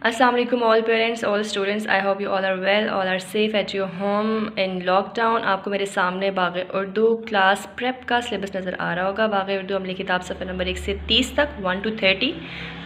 Assalamu alaikum all parents, all students. I hope you all are well, all are safe at your home in lockdown. आपको मेरे सामने बाग़े Urdu class prep का syllabus नज़र आ रहा होगा। बाग़े उर्दू अमली किताब सफ़ा नंबर 1 से 30 तक 1 to 30,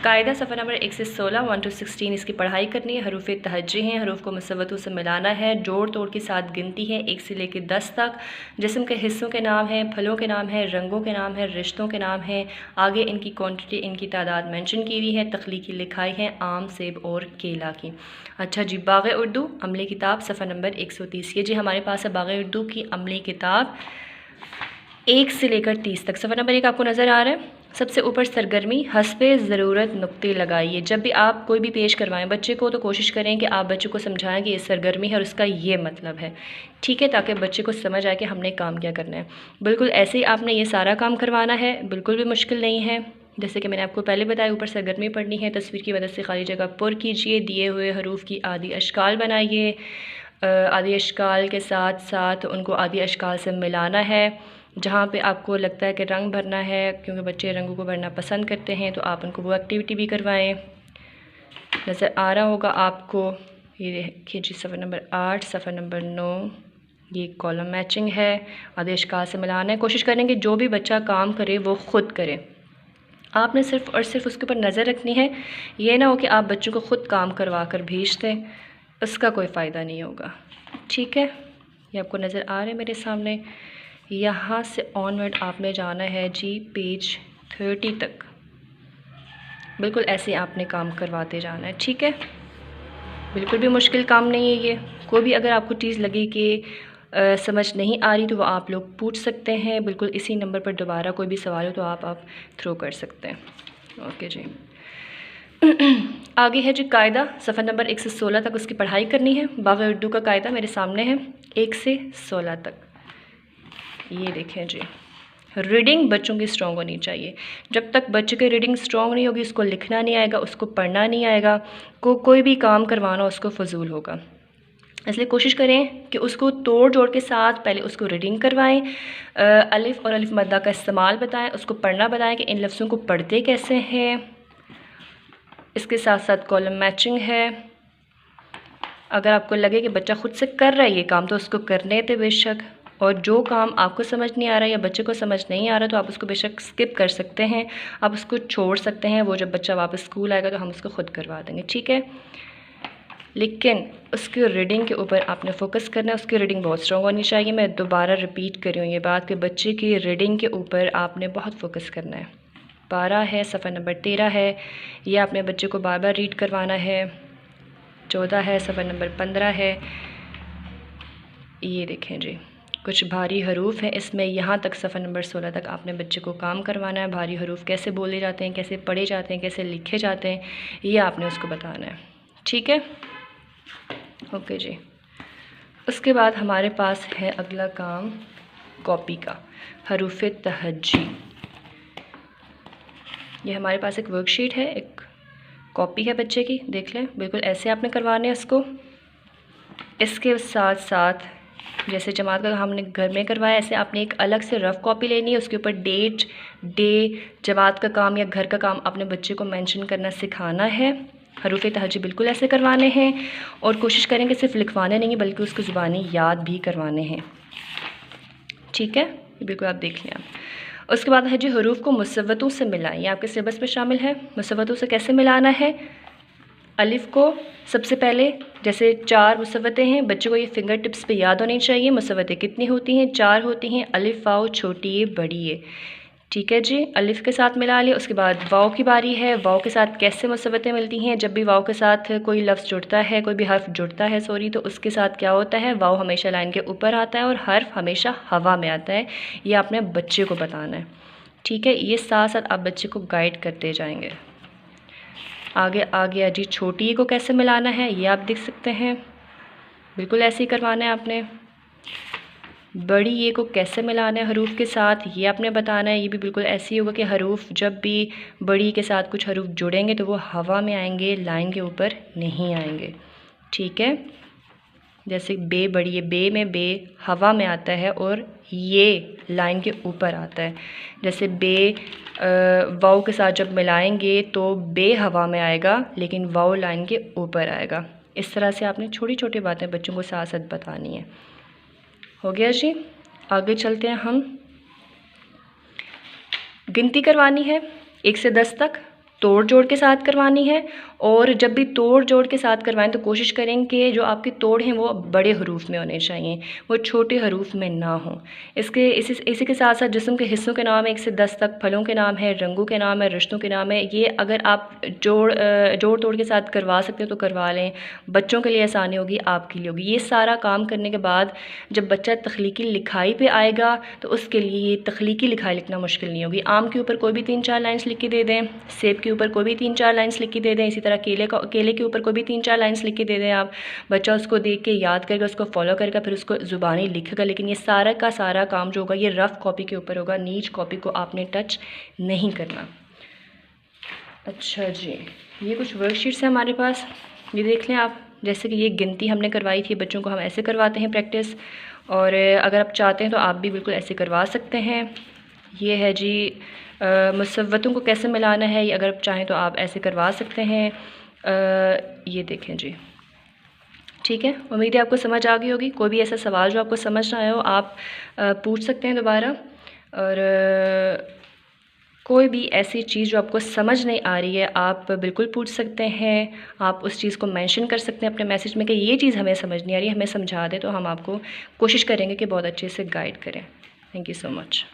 कायदा सफ़ा नंबर 1 से 16 1 to 16 इसकी पढ़ाई करनी है। हरूफ तहज्जी हैं, हरूफ को मुसव्वतों से मिलाना है, जोड़ तोड़ के साथ गिनती है 1 से लेकर 10 तक। जिस्म के हिस्सों के नाम हैं, फलों के नाम हैं, रंगों के नाम हैं, रिश्तों के नाम हैं। आगे इनकी क्वांटिटी, इनकी तादाद मेंशन की हुई है। तख्लीकी लिखाई है आम, सेब और केला की। अच्छा जी, बाग़े उर्दू अमली किताब सफ़ा नंबर 130। ये जी हमारे पास है बाग़े उर्दू की अमली किताब 1 से लेकर 30 तक। सफ़ा नंबर 1 आपको नज़र आ रहा है। सबसे ऊपर सरगर्मी, हस्बे ज़रूरत नुक्ते लगाइए। जब भी आप कोई भी पेश करवाएं बच्चे को तो कोशिश करें कि आप बच्चे को समझाएं कि ये सरगर्मी है और उसका ये मतलब है, ठीक है, ताकि बच्चे को समझ आए कि हमने काम क्या करना है। बिल्कुल ऐसे ही आपने ये सारा काम करवाना है, बिल्कुल भी मुश्किल नहीं है। जैसे कि मैंने आपको पहले बताया, ऊपर सरगर्मी पढ़नी है, तस्वीर की मदद से खाली जगह पुर कीजिए, दिए हुए हरूफ की आदि अशकाल बनाइए, आदि अशकाल के साथ साथ उनको आदि अशकाल से मिलाना है। जहाँ पे आपको लगता है कि रंग भरना है, क्योंकि बच्चे रंगों को भरना पसंद करते हैं, तो आप उनको वो एक्टिविटी भी करवाएं। नज़र आ रहा होगा आपको, ये देखिए जी सफ़ा नंबर 8, सफ़ा नंबर 9, ये कॉलम मैचिंग है, आदि अशकाल से मिलाना है। कोशिश करें कि जो भी बच्चा काम करे वो ख़ुद करे, आपने सिर्फ़ और सिर्फ उसके ऊपर नज़र रखनी है। ये ना हो कि आप बच्चों को ख़ुद काम करवा कर भेज दें, उसका कोई फ़ायदा नहीं होगा, ठीक है। ये आपको नज़र आ रहा है मेरे सामने। यहाँ से ऑनवर्ड आपने जाना है जी पेज 30 तक। बिल्कुल ऐसे आपने काम करवाते जाना है, ठीक है। बिल्कुल भी मुश्किल काम नहीं है ये। कोई भी अगर आपको चीज़ लगे कि समझ नहीं आ रही तो वो आप लोग पूछ सकते हैं। बिल्कुल इसी नंबर पर दोबारा कोई भी सवाल हो तो आप थ्रो कर सकते हैं। ओके जी। आगे है जी कायदा, सफ़ा नंबर 1 से 16 तक उसकी पढ़ाई करनी है। बाग़े उर्दू का कायदा मेरे सामने है 1 से 16 तक। ये देखें जी, रीडिंग बच्चों की स्ट्रॉन्ग होनी चाहिए। जब तक बच्चे की रीडिंग स्ट्रॉन्ग नहीं होगी, उसको लिखना नहीं आएगा, उसको पढ़ना नहीं आएगा, कोई भी काम करवाना उसको फजूल होगा। इसलिए कोशिश करें कि उसको तोड़ जोड़ के साथ पहले उसको रीडिंग करवाएं, अलिफ और अलिफ मद्दा का इस्तेमाल बताएं, उसको पढ़ना बताएं कि इन लफ्ज़ों को पढ़ते कैसे हैं। इसके साथ साथ कॉलम मैचिंग है। अगर आपको लगे कि बच्चा खुद से कर रहा है ये काम तो उसको करने दें बेशक, और जो काम आपको समझ नहीं आ रहा या बच्चे को समझ नहीं आ रहा तो आप उसको बेशक स्किप कर सकते हैं, आप उसको छोड़ सकते हैं। वो जब बच्चा वापस स्कूल आएगा तो हम उसको ख़ुद करवा देंगे, ठीक है। लेकिन उसकी रीडिंग के ऊपर आपने फ़ोकस करना है, उसकी रीडिंग बहुत स्ट्रॉन्ग होनी चाहिए। मैं दोबारा रिपीट कर रही हूँ ये बात कि बच्चे की रीडिंग के ऊपर आपने बहुत फ़ोकस करना है। 12 है, सफ़ा नंबर 13 है, ये आपने बच्चे को बार बार रीड करवाना है। 14 है, सफ़ा नंबर 15 है। ये देखें जी, कुछ भारी हरूफ हैं इसमें। यहाँ तक सफ़ा नंबर 16 तक आपने बच्चे को काम करवाना है। भारी हरूफ कैसे बोले जाते हैं, कैसे पढ़े जाते हैं, कैसे लिखे जाते हैं, ये आपने उसको बताना है, ठीक है। ओके जी। उसके बाद हमारे पास है अगला काम कॉपी का, हरूफ तहज्जी। ये हमारे पास एक वर्कशीट है, एक कॉपी है बच्चे की, देख लें। बिल्कुल ऐसे आपने करवाने हैं इसको। इसके साथ साथ जैसे जमात का हमने घर में करवाया, ऐसे आपने एक अलग से रफ़ कॉपी लेनी है। उसके ऊपर डेट, डे, जमात का काम या घर का काम अपने बच्चे को मेंशन करना सिखाना है। हरूफ तहज्जी बिल्कुल ऐसे करवाने हैं, और कोशिश करें कि सिर्फ लिखवाने नहीं बल्कि उसको ज़ुबानी याद भी करवाने हैं, ठीक है। बिल्कुल आप देख लें आप। उसके बाद है जी हरूफ को मुसव्वतों से मिलाएं। ये आपके सिलेबस में शामिल है। मुसव्वतों से कैसे मिलाना है? अलिफ़ को सबसे पहले, जैसे 4 मुसव्वतें हैं, बच्चों को ये फिंगर टिप्स पे याद होनी चाहिए। मुसव्वतें कितनी होती हैं? 4 होती हैं। अलिफ़ वाव, छोटी ए बड़ी ए, ठीक है जी। अलिफ़ के साथ मिला लिया। उसके बाद वाव की बारी है। वाव के साथ कैसे मुसव्वतें मिलती हैं? जब भी वाव के साथ कोई लफ्ज़ जुड़ता है, कोई भी हर्फ जुड़ता है तो उसके साथ क्या होता है? वाव हमेशा लाइन के ऊपर आता है और हर्फ हमेशा हवा में आता है। ये आपने बच्चे को बताना है, ठीक है। ये साथ साथ आप बच्चे को गाइड करते जाएंगे। आगे आ गया जी छोटी ए को कैसे मिलाना है, ये आप देख सकते हैं। बिल्कुल ऐसे ही करवाना है आपने। बड़ी ए को कैसे मिलाना है हरूफ के साथ, ये आपने बताना है। ये भी बिल्कुल ऐसे ही होगा कि हरूफ जब भी बड़ी के साथ कुछ हरूफ जुड़ेंगे तो वो हवा में आएंगे, लाइन के ऊपर नहीं आएंगे, ठीक है। जैसे बे बड़ी है, बे में बे हवा में आता है और ये लाइन के ऊपर आता है। जैसे बे वाव के साथ जब मिलाएंगे तो बे हवा में आएगा लेकिन वाव लाइन के ऊपर आएगा। इस तरह से आपने छोटी छोटी बातें बच्चों को साथ साथ बतानी है। हो गया जी। आगे चलते हैं हम। गिनती करवानी है 1 से 10 तक, तोड़ जोड़ के साथ करवानी है। और जब भी तोड़ जोड़ के साथ करवाएं तो कोशिश करें कि जो आपके तोड़ हैं वो बड़े हरूफ में होने चाहिए, वो छोटे हरूफ में ना हो। इसी के साथ साथ जिस्म के हिस्सों के नाम है 1 से 10 तक, फलों के नाम है, रंगों के नाम है, रिश्तों के नाम है। ये अगर आप जोड़ तोड़ के साथ करवा सकते हो तो करवा लें, बच्चों के लिए आसानी होगी, आपके लिए होगी। ये सारा काम करने के बाद जब बच्चा तख्लीकी लिखाई पे आएगा तो उसके लिए ये तख्लीकी लिखाई लिखना मुश्किल नहीं होगी। आम के ऊपर कोई भी 3-4 लाइन्स लिख के दे दें, सेब के ऊपर कोई भी 3-4 लाइन्स लिख के दे दें, इसी तरह केले के ऊपर कोई भी 3-4 लाइन्स लिख के दे दें आप। बच्चा उसको देख के याद करेगा, उसको फॉलो करेगा, फिर उसको ज़ुबानी लिखेगा। लेकिन ये सारा का सारा काम जो होगा ये रफ़ कॉपी के ऊपर होगा, नीच कॉपी को आपने टच नहीं करना। अच्छा जी, ये कुछ वर्कशीट्स हैं हमारे पास, ये देख लें आप। जैसे कि ये गिनती हमने करवाई थी, बच्चों को हम ऐसे करवाते हैं प्रैक्टिस, और अगर आप चाहते हैं तो आप भी बिल्कुल ऐसे करवा सकते हैं। ये है जी मुसव्वतों को कैसे मिलाना है, ये अगर आप चाहें तो आप ऐसे करवा सकते हैं। ये देखें जी, ठीक है। उम्मीद है आपको समझ आ गई होगी। कोई भी ऐसा सवाल जो आपको समझ ना आए हो आप पूछ सकते हैं दोबारा, और कोई भी ऐसी चीज़ जो आपको समझ नहीं आ रही है आप बिल्कुल पूछ सकते हैं। आप उस चीज़ को मेंशन कर सकते हैं अपने मैसेज में कि ये चीज़ हमें समझ नहीं आ रही है, हमें समझा दें, तो हम आपको कोशिश करेंगे कि बहुत अच्छे से गाइड करें। Thank you so much.